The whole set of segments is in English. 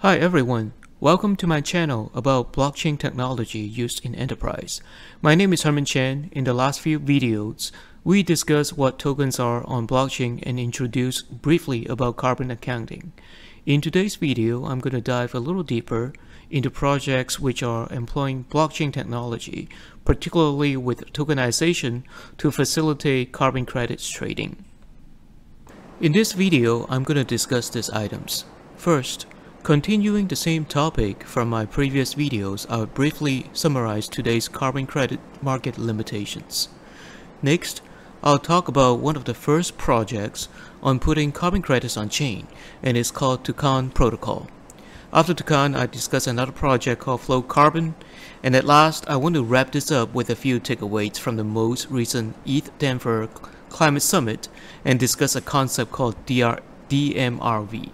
Hi everyone, welcome to my channel about blockchain technology used in enterprise. My name is Herman Chen. In the last few videos, we discussed what tokens are on blockchain and introduce briefly about carbon accounting. In today's video, I'm going to dive a little deeper into projects which are employing blockchain technology, particularly with tokenization to facilitate carbon credits trading. In this video, I'm going to discuss these items. First, continuing the same topic from my previous videos, I'll briefly summarize today's carbon credit market limitations. Next, I'll talk about one of the first projects on putting carbon credits on chain, and it's called Toucan Protocol. After Toucan, I discuss another project called Flow Carbon, and at last, I want to wrap this up with a few takeaways from the most recent ETH Denver Climate Summit and discuss a concept called DMRV.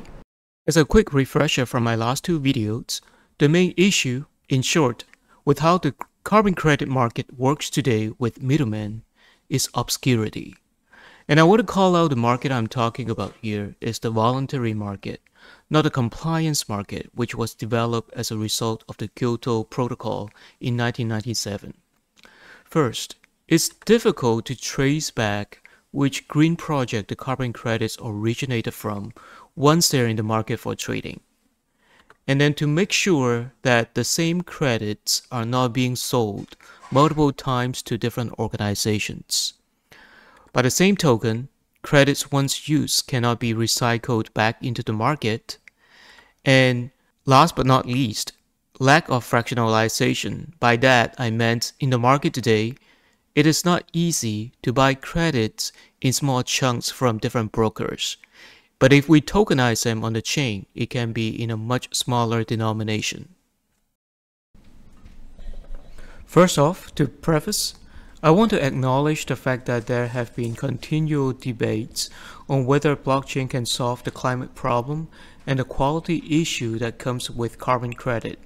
As a quick refresher from my last two videos, the main issue, in short, with how the carbon credit market works today with middlemen is obscurity. And I want to call out the market I'm talking about here is the voluntary market, not the compliance market, which was developed as a result of the Kyoto Protocol in 1997. First, it's difficult to trace back which green project the carbon credits originated from once they're in the market for trading. And then to make sure that the same credits are not being sold multiple times to different organizations. By the same token, credits once used cannot be recycled back into the market. And last but not least, lack of fractionalization. By that, I meant in the market today, it is not easy to buy credits in small chunks from different brokers. But if we tokenize them on the chain, it can be in a much smaller denomination. First off, to preface, I want to acknowledge the fact that there have been continual debates on whether blockchain can solve the climate problem and the quality issue that comes with carbon credit.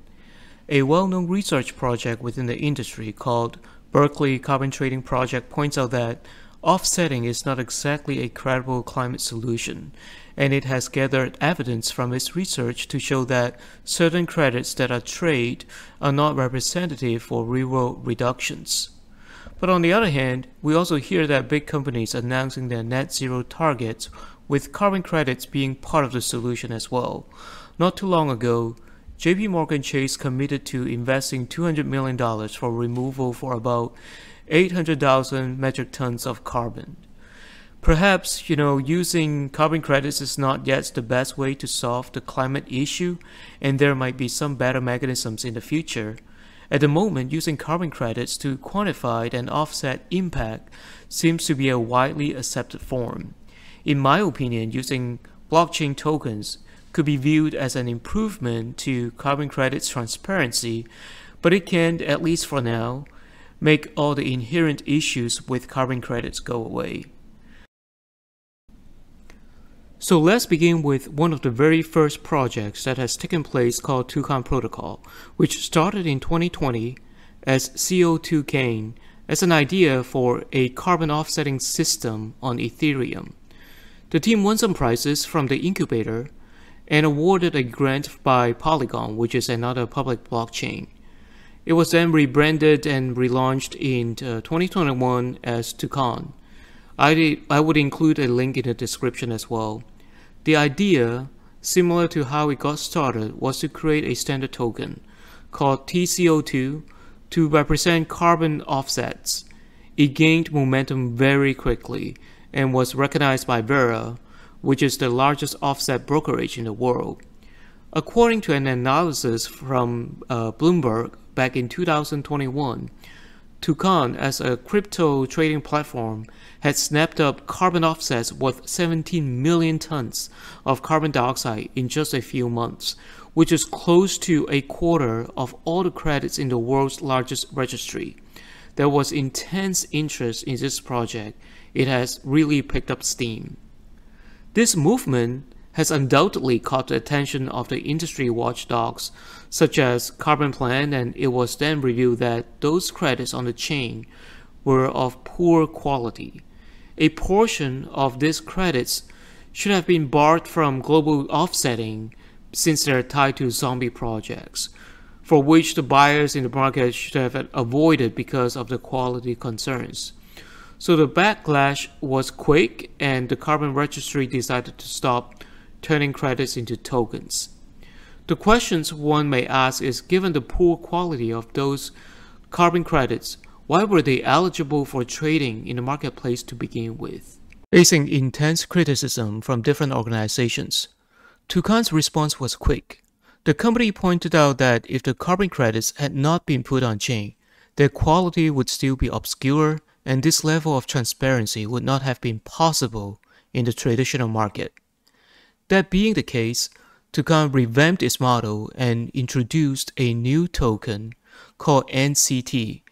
A well-known research project within the industry called Berkeley Carbon Trading Project points out that offsetting is not exactly a credible climate solution, and it has gathered evidence from its research to show that certain credits that are traded are not representative for real-world reductions. But on the other hand, we also hear that big companies announcing their net zero targets with carbon credits being part of the solution as well. Not too long ago, JP Morgan Chase committed to investing $200 million for removal for about 800,000 metric tons of carbon. Perhaps, using carbon credits is not yet the best way to solve the climate issue, and there might be some better mechanisms in the future. At the moment, using carbon credits to quantify and offset impact seems to be a widely accepted form. In my opinion, using blockchain tokens could be viewed as an improvement to carbon credits transparency, but it can, at least for now, make all the inherent issues with carbon credits go away. So let's begin with one of the very first projects that has taken place called Toucan Protocol, which started in 2020 as CO2Cane as an idea for a carbon offsetting system on Ethereum. The team won some prizes from the incubator and awarded a grant by Polygon, which is another public blockchain. It was then rebranded and relaunched in 2021 as Toucan. I would include a link in the description as well. The idea, similar to how it got started, was to create a standard token called TCO2 to represent carbon offsets. It gained momentum very quickly and was recognized by Verra, which is the largest offset brokerage in the world. According to an analysis from Bloomberg back in 2021, Toucan, as a crypto trading platform, had snapped up carbon offsets worth 17 million tons of carbon dioxide in just a few months, which is close to a quarter of all the credits in the world's largest registry. There was intense interest in this project. It has really picked up steam. This movement has undoubtedly caught the attention of the industry watchdogs such as Carbon Plan, and it was then revealed that those credits on the chain were of poor quality. A portion of these credits should have been barred from global offsetting since they're tied to zombie projects, for which the buyers in the market should have avoided because of the quality concerns. So the backlash was quick, and the carbon registry decided to stop turning credits into tokens. The questions one may ask is, given the poor quality of those carbon credits, why were they eligible for trading in the marketplace to begin with? Facing intense criticism from different organizations, Toucan's response was quick. The company pointed out that if the carbon credits had not been put on chain, their quality would still be obscure, and this level of transparency would not have been possible in the traditional market. That being the case, Toucan revamped its model and introduced a new token called NCT,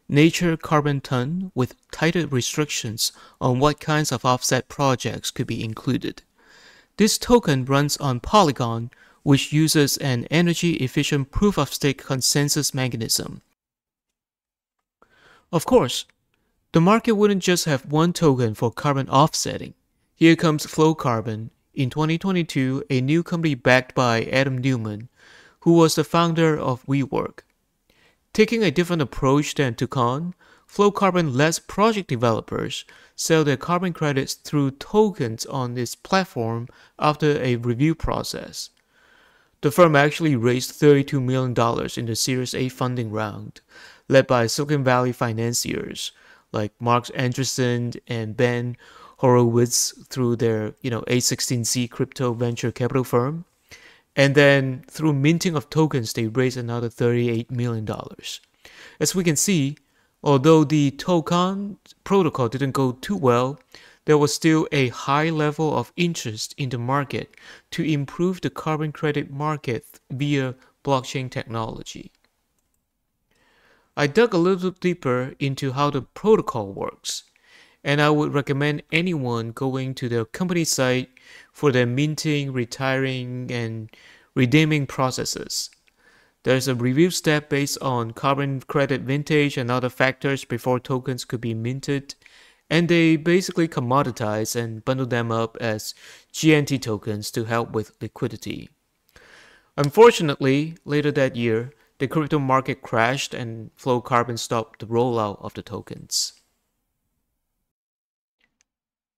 Nature Carbon Ton, with tighter restrictions on what kinds of offset projects could be included. This token runs on Polygon, which uses an energy-efficient proof-of-stake consensus mechanism. Of course, the market wouldn't just have one token for carbon offsetting. Here comes Flowcarbon. In 2022, a new company backed by Adam Neumann, who was the founder of WeWork. Taking a different approach than Toucan, Flowcarbon lets project developers sell their carbon credits through tokens on its platform after a review process. The firm actually raised $32 million in the Series A funding round, led by Silicon Valley financiers like Mark Andreessen and Ben Horowitz through their A16Z crypto venture capital firm. And then through minting of tokens, they raised another $38 million. As we can see, although the Toucan protocol didn't go too well, there was still a high level of interest in the market to improve the carbon credit market via blockchain technology. I dug a little deeper into how the protocol works, and I would recommend anyone going to the company site for their minting, retiring, and redeeming processes. There's a review step based on carbon credit vintage and other factors before tokens could be minted, and they basically commoditize and bundle them up as GNT tokens to help with liquidity. Unfortunately, later that year, the crypto market crashed and Flowcarbon stopped the rollout of the tokens.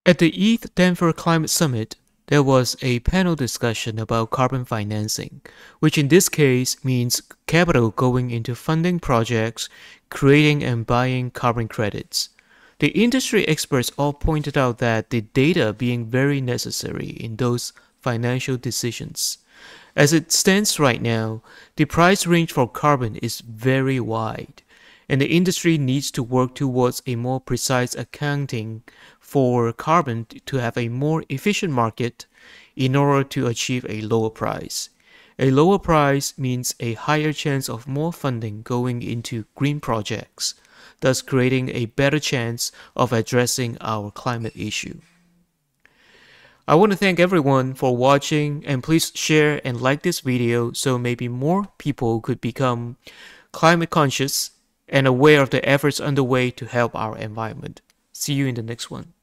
At the ETH Denver Climate Summit, there was a panel discussion about carbon financing, which in this case means capital going into funding projects, creating and buying carbon credits. The industry experts all pointed out that the data being very necessary in those financial decisions. As it stands right now, the price range for carbon is very wide, and the industry needs to work towards a more precise accounting for carbon to have a more efficient market in order to achieve a lower price. A lower price means a higher chance of more funding going into green projects, thus creating a better chance of addressing our climate issue. I want to thank everyone for watching, and please share and like this video so maybe more people could become climate conscious and aware of the efforts underway to help our environment. See you in the next one.